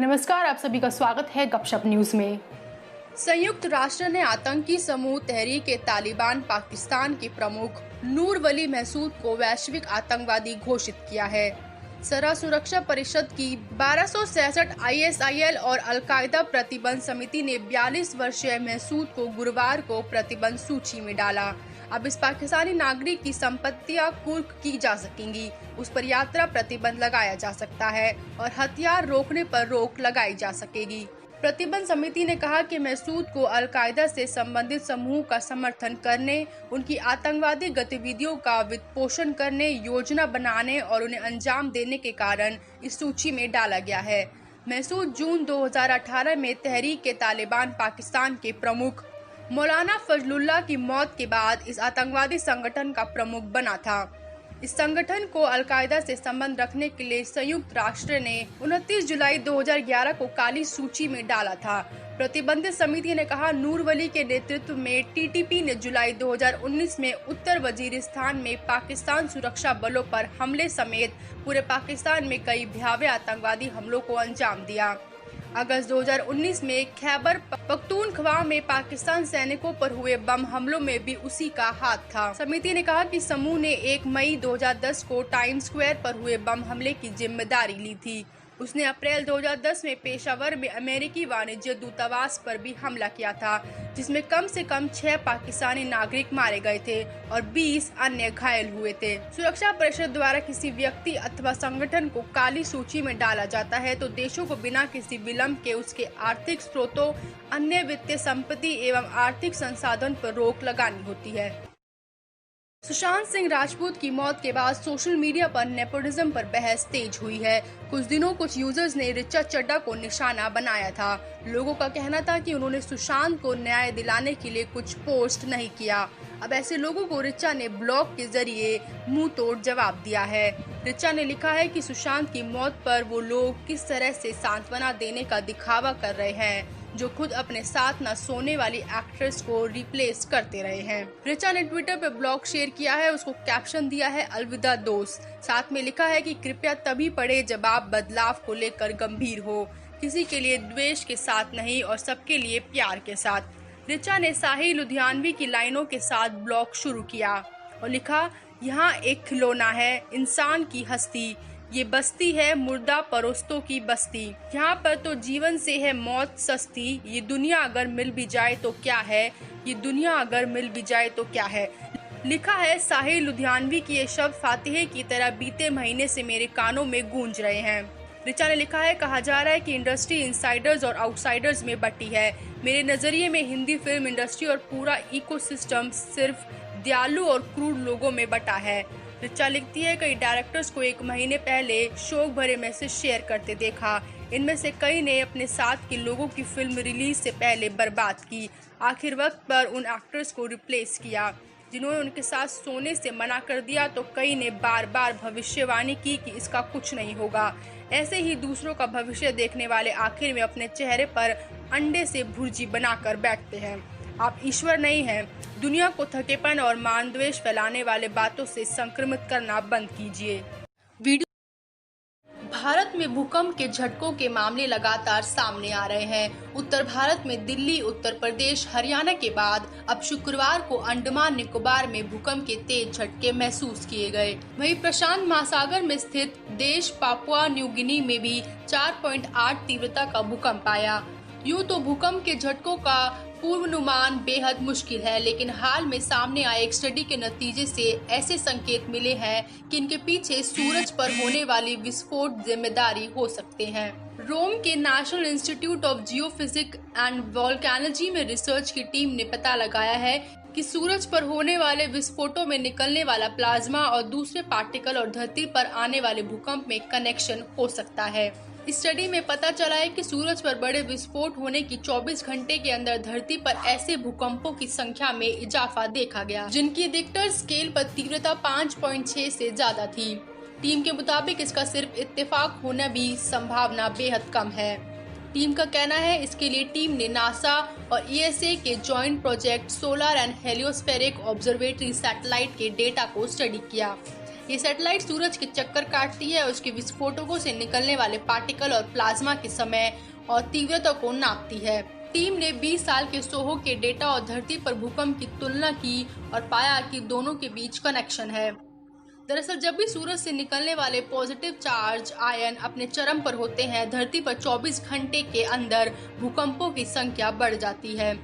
नमस्कार, आप सभी का स्वागत है गपशप न्यूज में। संयुक्त राष्ट्र ने आतंकी समूह तहरीक-ए-तालिबान पाकिस्तान के प्रमुख नूर वली महसूद को वैश्विक आतंकवादी घोषित किया है। सरा सुरक्षा परिषद की 1266 ISIL और अल-कायदा प्रतिबंध समिति ने 42 वर्षीय महसूद को गुरुवार को प्रतिबंध सूची में डाला। अब इस पाकिस्तानी नागरिक की संपत्तियां कुर्क की जा सकेंगी, उस पर यात्रा प्रतिबंध लगाया जा सकता है और हथियार रोकने पर रोक लगाई जा सकेगी। प्रतिबंध समिति ने कहा कि महसूद को अल-कायदा से संबंधित समूह का समर्थन करने, उनकी आतंकवादी गतिविधियों का वित्तपोषण करने, योजना बनाने और उन्हें अंजाम देने के कारण इस सूची में डाला गया है। महसूद जून 2018 में तहरीक-ए-तालिबान पाकिस्तान के प्रमुख मौलाना फजलुल्लाह की मौत के बाद इस आतंकवादी संगठन का प्रमुख बना था। इस संगठन को अल-कायदा से संबंध रखने के लिए संयुक्त राष्ट्र ने 29 जुलाई 2011 को काली सूची में डाला था। प्रतिबंधित समिति ने कहा, नूर वली के नेतृत्व में TTP ने जुलाई 2019 में उत्तर वजीरिस्तान में पाकिस्तान सुरक्षा बलों पर हमले समेत पूरे पाकिस्तान में कई भयावह आतंकवादी हमलों को अंजाम दिया। अगस्त 2019 में खैबर पख्तूनख्वा में पाकिस्तान सैनिकों पर हुए बम हमलों में भी उसी का हाथ था। समिति ने कहा कि समूह ने 1 मई 2010 को टाइम्स स्क्वायर पर हुए बम हमले की जिम्मेदारी ली थी। उसने अप्रैल 2010 में पेशावर में अमेरिकी वाणिज्य दूतावास पर भी हमला किया था, जिसमें कम से कम 6 पाकिस्तानी नागरिक मारे गए थे और 20 अन्य घायल हुए थे। सुरक्षा परिषद द्वारा किसी व्यक्ति अथवा संगठन को काली सूची में डाला जाता है तो देशों को बिना किसी विलंब के उसके आर्थिक स्रोतों, अन्य वित्तीय संपत्ति एवं आर्थिक संसाधन पर रोक लगानी होती है। सुशांत सिंह राजपूत की मौत के बाद सोशल मीडिया पर नेपोटिज्म पर बहस तेज हुई है। कुछ दिनों कुछ यूजर्स ने ऋचा चड्ढा को निशाना बनाया था। लोगों का कहना था कि उन्होंने सुशांत को न्याय दिलाने के लिए कुछ पोस्ट नहीं किया। अब ऐसे लोगों को ऋचा ने ब्लॉग के जरिए मुंह तोड़ जवाब दिया है। ऋचा ने लिखा है कि सुशांत की मौत पर वो लोग किस तरह से सांत्वना देने का दिखावा कर रहे हैं, जो खुद अपने साथ न सोने वाली एक्ट्रेस को रिप्लेस करते रहे हैं। ऋचा ने ट्विटर पर ब्लॉग शेयर किया है। उसको कैप्शन दिया है, अलविदा दोस्त। साथ में लिखा है कि कृपया तभी पढ़े जब आप बदलाव को लेकर गंभीर हो, किसी के लिए द्वेष के साथ नहीं और सबके लिए प्यार के साथ। ऋचा ने साहिल लुधियानवी की लाइनों के साथ ब्लॉग शुरू किया और लिखा, यहाँ एक खिलौना है, इंसान की हस्ती, ये बस्ती है मुर्दा परोस्तों की बस्ती, यहाँ पर तो जीवन से है मौत सस्ती, ये दुनिया अगर मिल भी जाए तो क्या है, ये दुनिया अगर मिल भी जाए तो क्या है। लिखा है साहिल लुधियानवी की ये शब्द फातिहे की तरह बीते महीने से मेरे कानों में गूंज रहे हैं। ऋचा ने लिखा है, कहा जा रहा है कि इंडस्ट्री इनसाइडर्स और आउटसाइडर्स में बटी है। मेरे नजरिए में हिंदी फिल्म इंडस्ट्री और पूरा इकोसिस्टम सिर्फ दयालु और क्रूर लोगों में बटा है। ऋचा लिखती है, कई डायरेक्टर्स को 1 महीने पहले शोक भरे मैसेज शेयर करते देखा। इनमें से कई ने अपने साथ के लोगों की फिल्म रिलीज से पहले बर्बाद की। आखिर वक्त पर उन एक्टर्स को रिप्लेस किया जिन्होंने उनके साथ सोने से मना कर दिया, तो कई ने बार बार भविष्यवाणी की कि इसका कुछ नहीं होगा। ऐसे ही दूसरों का भविष्य देखने वाले आखिर में अपने चेहरे पर अंडे से भुर्जी बनाकर बैठते हैं। आप ईश्वर नहीं हैं। दुनिया को थकेपन और मानद्वेष फैलाने वाले बातों से संक्रमित करना बंद कीजिए। भारत में भूकंप के झटकों के मामले लगातार सामने आ रहे हैं। उत्तर भारत में दिल्ली, उत्तर प्रदेश, हरियाणा के बाद अब शुक्रवार को अंडमान निकोबार में भूकंप के तेज झटके महसूस किए गए। वहीं प्रशांत महासागर में स्थित देश पापुआ न्यू गिनी में भी 4.8 तीव्रता का भूकंप आया। यूं तो भूकंप के झटकों का पूर्वानुमान बेहद मुश्किल है, लेकिन हाल में सामने आए एक स्टडी के नतीजे से ऐसे संकेत मिले हैं कि इनके पीछे सूरज पर होने वाली विस्फोट जिम्मेदारी हो सकते हैं। रोम के national institute of geophysics and volcanology में रिसर्च की टीम ने पता लगाया है कि सूरज पर होने वाले विस्फोटों में निकलने वाला प्लाज्मा और दूसरे पार्टिकल और धरती पर आने वाले भूकंप में कनेक्शन हो सकता है। इस स्टडी में पता चला है कि सूरज पर बड़े विस्फोट होने की 24 घंटे के अंदर धरती पर ऐसे भूकंपों की संख्या में इजाफा देखा गया, जिनकी रिक्टर स्केल पर तीव्रता 5.6 से ज्यादा थी। टीम के मुताबिक इसका सिर्फ इत्तेफाक होना भी संभावना बेहद कम है। टीम का कहना है, इसके लिए टीम ने नासा और ESA के joint project solar and heliospheric observatory satellite के डेटा को स्टडी किया। ये सैटेलाइट सूरज के चक्कर काटती है और उसके विस्फोटकों से निकलने वाले पार्टिकल और प्लाज्मा के समय और तीव्रता को नापती है। टीम ने 20 साल के सोहो के डेटा और धरती पर भूकंप की तुलना की और पाया कि दोनों के बीच कनेक्शन है। दरअसल जब भी सूरज से निकलने वाले पॉजिटिव चार्ज आयन अपने चरम पर होते हैं, धरती पर 24 घंटे के अंदर भूकंपों की संख्या बढ़ जाती है।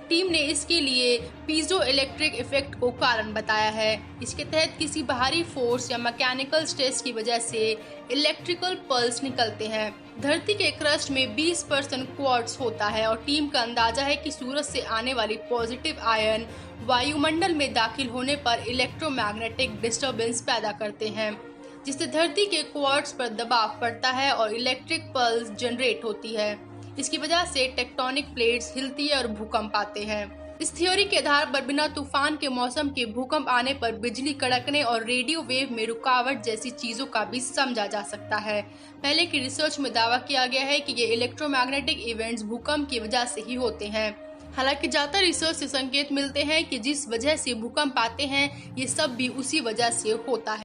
टीम ने इसके लिए पीजो इलेक्ट्रिक इफेक्ट को कारण बताया है। इसके तहत किसी बाहरी फोर्स या मैकेनिकल स्ट्रेस की वजह से इलेक्ट्रिकल पल्स निकलते हैं। धरती के क्रस्ट में 20% क्वार्ट्ज होता है और टीम का अंदाजा है कि सूरज से आने वाली पॉजिटिव आयन वायुमंडल में दाखिल होने पर इलेक्ट्रोमैग्नेटिक डिस्टरबेंस पैदा करते हैं, जिससे धरती के क्वार्ट्ज पर दबाव पड़ता है और इलेक्ट्रिक पल्स जनरेट होती है। इसकी वजह से टेक्टोनिक प्लेट्स हिलती है और भूकंप आते हैं। इस थ्योरी के आधार पर बिना तूफान के मौसम के भूकंप आने पर बिजली कड़कने और रेडियो वेव में रुकावट जैसी चीजों का भी समझा जा सकता है। पहले की रिसर्च में दावा किया गया है कि ये इलेक्ट्रोमैग्नेटिक इवेंट्स भूकंप की वजह से ही होते हैं। हालांकि ज्यादा रिसर्च से संकेत मिलते हैं कि जिस वजह से भूकंप आते हैं, ये सब भी उसी वजह से होता है।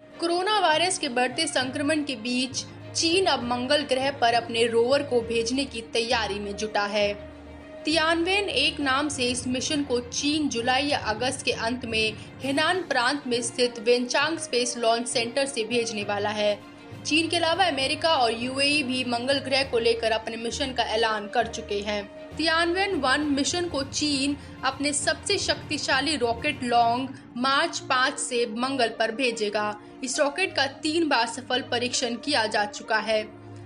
कोरोना वायरस के बढ़ते संक्रमण के बीच चीन अब मंगल ग्रह पर अपने रोवर को भेजने की तैयारी में जुटा है। तियानवेन एक नाम से इस मिशन को चीन जुलाई या अगस्त के अंत में हेनान प्रांत में स्थित वेनचांग स्पेस लॉन्च सेंटर से भेजने वाला है। चीन के अलावा अमेरिका और यूएई भी मंगल ग्रह को लेकर अपने मिशन का ऐलान कर चुके हैं। तियानवेन 1 मिशन को चीन अपने सबसे शक्तिशाली रॉकेट लॉन्ग मार्च 5 से मंगल पर भेजेगा। इस रॉकेट का 3 बार सफल परीक्षण किया जा चुका है,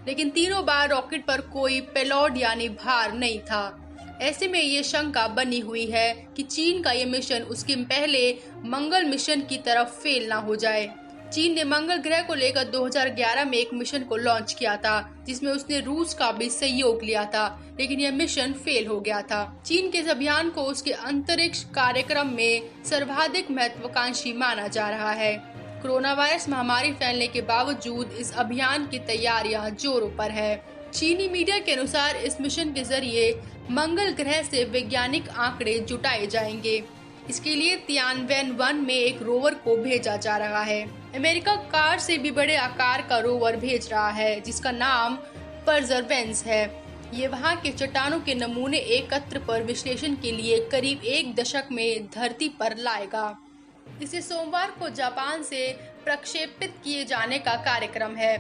लेकिन तीनों बार रॉकेट पर कोई पेलोड यानी भार नहीं था। ऐसे में ये शंका बनी हुई है कि चीन का ये मिशन उसके पहले मंगल मिशन की तरफ फेल ना हो जाए। चीन ने मंगल ग्रह को लेकर 2011 में एक मिशन को लॉन्च किया था, जिसमें उसने रूस का भी सहयोग लिया था, लेकिन यह मिशन फेल हो गया था। चीन के इस अभियान को उसके अंतरिक्ष कार्यक्रम में सर्वाधिक महत्वाकांक्षी माना जा रहा है। कोरोना वायरस महामारी फैलने के बावजूद इस अभियान की तैयारियां जोरों पर है। चीनी मीडिया के अनुसार इस मिशन के जरिए मंगल ग्रह से वैज्ञानिक आंकड़े जुटाए जाएंगे। इसके लिए तियानवेन 1 में एक रोवर को भेजा जा रहा है। अमेरिका कार से भी बड़े आकार का रोवर भेज रहा है, जिसका नाम परजर्वेंस है। ये वहां के चट्टानों के नमूने एकत्र पर विश्लेषण के लिए करीब 1 दशक में धरती पर लाएगा। इसे सोमवार को जापान से प्रक्षेपित किए जाने का कार्यक्रम है।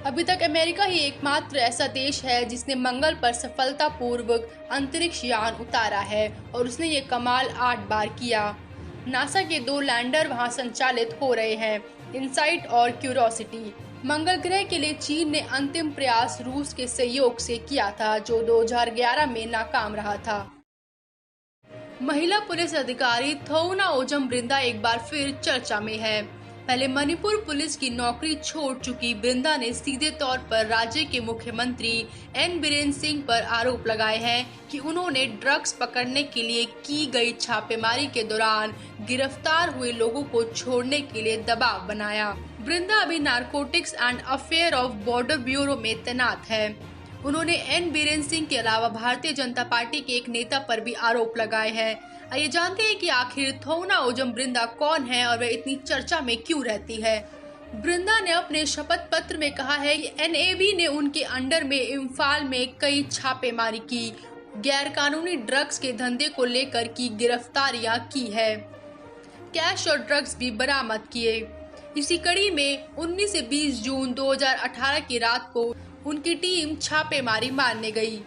अभी तक अमेरिका ही एकमात्र ऐसा देश है जिसने मंगल पर सफलतापूर्वक अंतरिक्ष यान उतारा है और उसने ये कमाल 8 बार किया। नासा के 2 लैंडर वहां संचालित हो रहे हैं, इनसाइट और क्यूरोसिटी। मंगल ग्रह के लिए चीन ने अंतिम प्रयास रूस के सहयोग से किया था, जो 2011 में नाकाम रहा था। महिला पुलिस अधिकारी थोउना ओजम ब्रिंदा एक बार फिर चर्चा में है। पहले मणिपुर पुलिस की नौकरी छोड़ चुकी बृंदा ने सीधे तौर पर राज्य के मुख्यमंत्री एन बीरेन सिंह पर आरोप लगाए हैं कि उन्होंने ड्रग्स पकड़ने के लिए की गई छापेमारी के दौरान गिरफ्तार हुए लोगों को छोड़ने के लिए दबाव बनाया। बृंदा अभी narcotics and affair of border bureau में तैनात है। उन्होंने एन बीरेन सिंह के अलावा भारतीय जनता पार्टी के एक नेता पर भी आरोप लगाए हैं। आइए जानते हैं कि आखिर थोउना ओजम ब्रिंदा कौन है और वह इतनी चर्चा में क्यों रहती है। बृंदा ने अपने शपथ पत्र में कहा है कि एनएबी ने उनके अंडर में इम्फाल में कई छापेमारी की, गैर कानूनी ड्रग्स के धंधे को लेकर की गिरफ्तारियां की है, कैश और ड्रग्स भी बरामद किए। इसी कड़ी में 19 से 20 जून 2018 की रात को उनकी टीम छापेमारी मारने गई।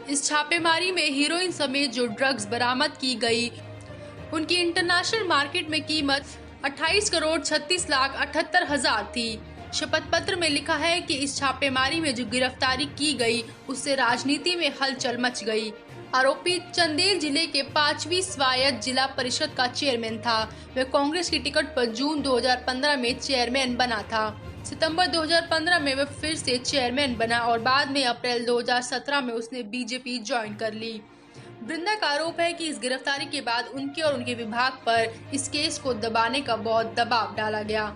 इस छापेमारी में हीरोइन समेत जो ड्रग्स बरामद की गई, उनकी इंटरनेशनल मार्केट में कीमत 28 करोड़ 36 लाख 78 हजार थी। शपथ पत्र में लिखा है कि इस छापेमारी में जो गिरफ्तारी की गई, उससे राजनीति में हलचल मच गई। आरोपी चंदेल जिले के 5वीं स्वायत्त जिला परिषद का चेयरमैन था। वह कांग्रेस की टिकट पर जून 2015 में चेयरमैन बना था। सितंबर 2015 में वह फिर से चेयरमैन बना और बाद में अप्रैल 2017 में उसने बीजेपी ज्वाइन कर ली। बृंदा का आरोप है कि इस गिरफ्तारी के बाद उनके और उनके विभाग पर इस केस को दबाने का बहुत दबाव डाला गया।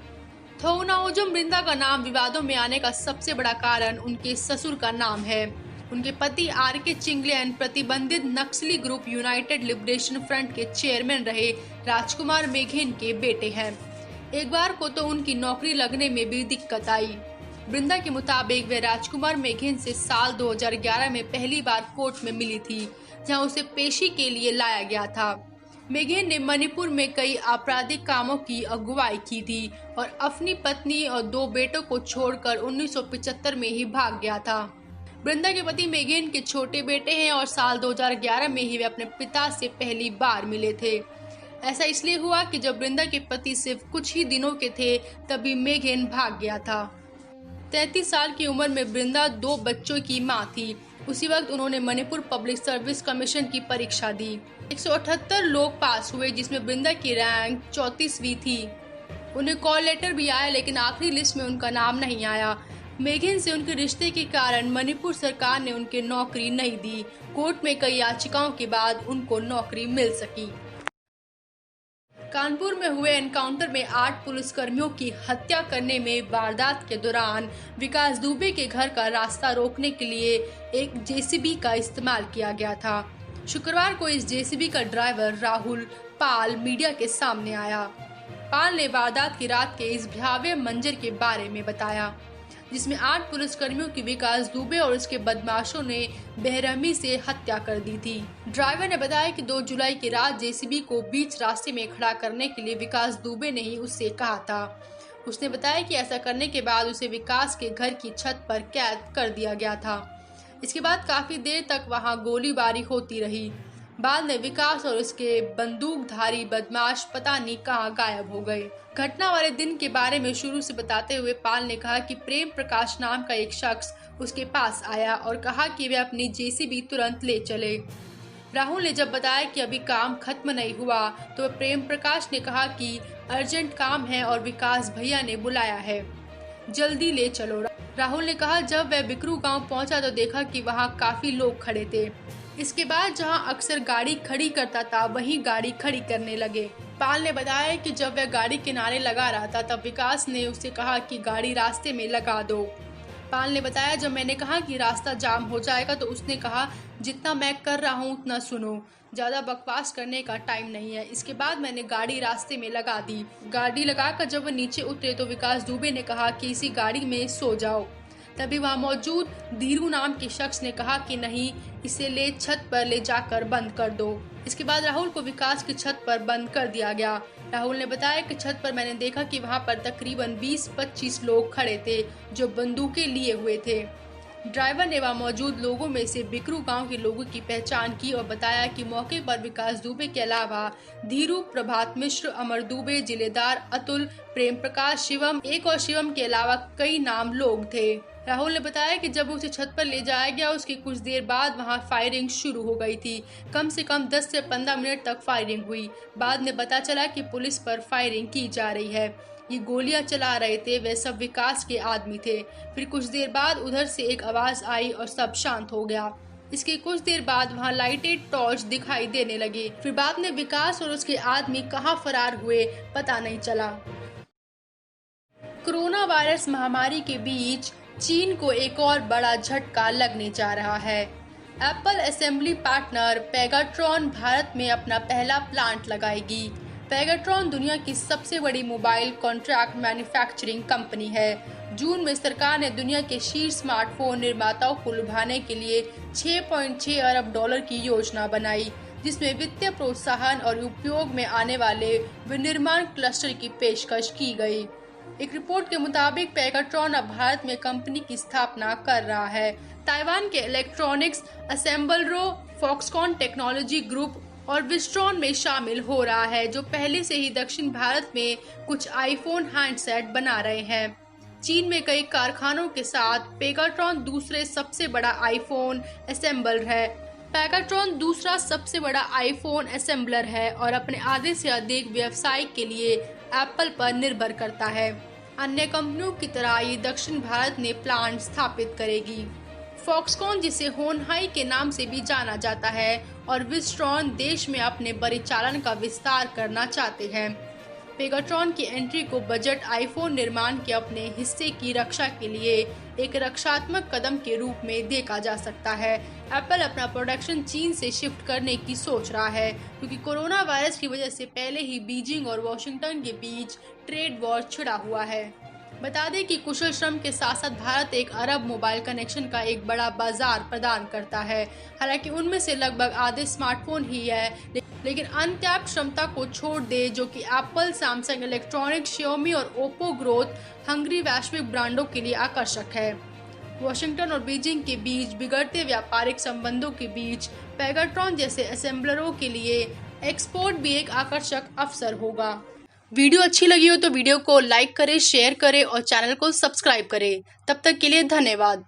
थोउना ओजम बृंदा का नाम विवादों में आने का सबसे बड़ा कारण उनके ससुर का नाम है। उनके पति आर.के. चिंगलेन प्रतिबंधित नक्सली ग्रुप यूनाइटेड लिबरेशन फ्रंट के चेयरमैन रहे राजकुमार मेघेन के बेटे हैं। एक बार को तो उनकी नौकरी लगने में भी दिक्कत आई। वृंदा के मुताबिक वे राजकुमार मेघेन से साल 2011 में पहली बार कोर्ट में मिली थी, जहां उसे पेशी के लिए लाया गया था। मेघेन ने मणिपुर में कई आपराधिक कामों की अगुवाई की थी और अपनी पत्नी और 2 बेटों को छोड़कर 1975 में ही भाग गया था। वृंदा के पति मेघेन के छोटे बेटे हैं और साल 2011 में ही वे अपने पिता से पहली बार मिले थे। ऐसा इसलिए हुआ कि जब वृंदा के पति सिर्फ कुछ ही दिनों के थे तभी मेघेन भाग गया था। 33 साल की उम्र में वृंदा 2 बच्चों की मां थी। उसी वक्त उन्होंने मणिपुर पब्लिक सर्विस कमीशन की परीक्षा दी। 178 लोग पास हुए, जिसमें वृंदा की रैंक 34वीं थी। उन्हें कॉल लेटर भी आया, लेकिन आखिरी लिस्ट में उनका नाम नहीं आया। मेघेन से उनके रिश्ते के कारण मणिपुर सरकार ने उनके नौकरी नहीं दी। कोर्ट में कई याचिकाओं के बाद उनको नौकरी मिल सकी। कानपुर में हुए एनकाउंटर में 8 पुलिसकर्मियों की हत्या करने में वारदात के दौरान विकास दुबे के घर का रास्ता रोकने के लिए एक जेसीबी का इस्तेमाल किया गया था। शुक्रवार को इस जेसीबी का ड्राइवर राहुल पाल मीडिया के सामने आया। पाल ने वारदात की रात के इस भयावह मंजर के बारे में बताया, जिसमें 8 पुलिसकर्मियों की विकास दुबे और उसके बदमाशों ने बेरहमी से हत्या कर दी थी। ड्राइवर ने बताया कि 2 जुलाई की रात जेसीबी को बीच रास्ते में खड़ा करने के लिए विकास दुबे ने ही उससे कहा था। उसने बताया कि ऐसा करने के बाद उसे विकास के घर की छत पर कैद कर दिया गया था। इसके बाद काफी देर तक वहां गोलीबारी होती रही। बाद में विकास और उसके बंदूकधारी बदमाश पता नहीं कहां गायब हो गए। घटना वाले दिन के बारे में शुरू से बताते हुए पाल ने कहा कि प्रेम प्रकाश नाम का एक शख्स उसके पास आया और कहा कि वे अपनी जेसीबी तुरंत ले चले। राहुल ने जब बताया कि अभी काम खत्म नहीं हुआ तो प्रेम प्रकाश ने कहा कि अर्जेंट काम है और विकास भैया ने बुलाया है, जल्दी ले चलो। राहुल ने कहा जब वह बिकरू गांव पहुंचा तो देखा कि वहां काफी लोग खड़े थे। इसके बाद जहां अक्सर गाड़ी खड़ी करता था वहीं गाड़ी खड़ी करने लगे। पाल ने बताया कि जब वह गाड़ी किनारे लगा रहा था तब विकास ने उससे कहा कि गाड़ी रास्ते में लगा दो। पाल ने बताया जब मैंने कहा कि रास्ता जाम हो जाएगा तो उसने कहा जितना मैं कर रहा हूँ उतना सुनो, ज्यादा बकवास करने का टाइम नहीं है। इसके बाद मैंने गाड़ी रास्ते में लगा दी। गाड़ी लगाकर जब वह नीचे उतरे तो विकास दुबे ने कहा कि इसी गाड़ी में सो जाओ। तभी वहां मौजूद धीरू नाम के शख्स ने कहा कि नहीं, इसे ले छत पर ले जाकर बंद कर दो। इसके बाद राहुल को विकास की छत पर बंद कर दिया गया। राहुल ने बताया कि छत पर मैंने देखा कि वहां पर तकरीबन 20-25 लोग खड़े थे जो बंदूकें लिए हुए थे। ड्राइवर ने वहां मौजूद लोगों में से बिकरू गांव के लोगों की पहचान की और बताया कि मौके पर विकास दुबे के अलावा धीरू, प्रभात मिश्र, अमर दुबे, जिलेदार, अतुल, प्रेम प्रकाश, शिवम, एक और शिवम के अलावा कई नाम लोग थे। राहुल ने बताया कि जब उसे छत पर ले जाया गया उसके कुछ देर बाद वहां फायरिंग शुरू हो गई थी। कम से कम 10 से 15 मिनट तक फायरिंग हुई। बाद में पता चला कि पुलिस पर फायरिंग की जा रही है। ये गोलियां चला रहे थे वे सब विकास के आदमी थे। फिर कुछ देर बाद उधर से एक आवाज आई और सब शांत हो गया। इसके कुछ देर बाद वहां लाइटेड टॉर्च दिखाई देने लगी। फिर बाद में विकास और उसके आदमी कहां फरार हुए पता नहीं चला। कोरोना वायरस महामारी के बीच चीन को एक और बड़ा झटका लगने जा रहा है। Apple assembly partner Pegatron Bharat में अपना पहला प्लांट लगाएगी। पेगाट्रॉन दुनिया की सबसे बड़ी मोबाइल कॉन्ट्रैक्ट मैन्युफैक्चरिंग कंपनी है। जून में सरकार ने दुनिया के शीर्ष स्मार्टफोन निर्माताओं को लुभाने के लिए 6.6 अरब डॉलर की योजना बनाई, जिसमें वित्तीय प्रोत्साहन और उपयोग में आने वाले विनिर्माण क्लस्टर की पेशकश की गई। एक रिपोर्ट के मुताबिक पेगाट्रॉन अब भारत में कंपनी की स्थापना कर रहा है। ताइवान के इलेक्ट्रॉनिक्स असेंबलरो फॉक्सकॉन टेक्नोलॉजी ग्रुप और विस्ट्रॉन में शामिल हो रहा है, जो पहले से ही दक्षिण भारत में कुछ आईफोन हैंडसेट बना रहे हैं। चीन में कई कारखानों के साथ पेगाट्रॉन दूसरे सबसे बड़ा आईफोन असेंबलर है। पेगाट्रॉन दूसरा सबसे बड़ा आईफोन असेंबलर है और अपने आधे से अधिक व्यवसाय के लिए एप्पल पर निर्भर करता है। अन्य कंपनियों की तरह ये दक्षिण भारत में प्लांट स्थापित करेगी। फॉक्सकॉन, जिसे होनहाई के नाम से भी जाना जाता है, और विस्ट्रॉन देश में अपने परिचालन का विस्तार करना चाहते हैं। पेगाट्रॉन की एंट्री को बजट आईफोन निर्माण के अपने हिस्से की रक्षा के लिए एक रक्षात्मक कदम के रूप में देखा जा सकता है। एप्पल अपना प्रोडक्शन चीन से शिफ्ट करने की सोच रहा है क्योंकि कोरोना वायरस की वजह से पहले ही बीजिंग और वॉशिंगटन के बीच ट्रेड वॉर छिड़ा हुआ है। बता दें कि कुशल श्रम के साथ साथ भारत 1 अरब मोबाइल कनेक्शन का एक बड़ा बाजार प्रदान करता है। हालांकि उनमें से लगभग आधे स्मार्टफोन ही है, लेकिन अनटैप्ड क्षमता को छोड़ दे जो कि एप्पल, सैमसंग इलेक्ट्रॉनिक्स, शियोमी और ओप्पो ग्रोथ हंग्री वैश्विक ब्रांडों के लिए आकर्षक है। वॉशिंगटन और बीजिंग के बीच बिगड़ते व्यापारिक संबंधों के बीच पेगाट्रॉन जैसे असेंबलरों के लिए एक्सपोर्ट भी एक आकर्षक अवसर होगा। वीडियो अच्छी लगी हो तो वीडियो को लाइक करें, शेयर करें और चैनल को सब्सक्राइब करें। तब तक के लिए धन्यवाद।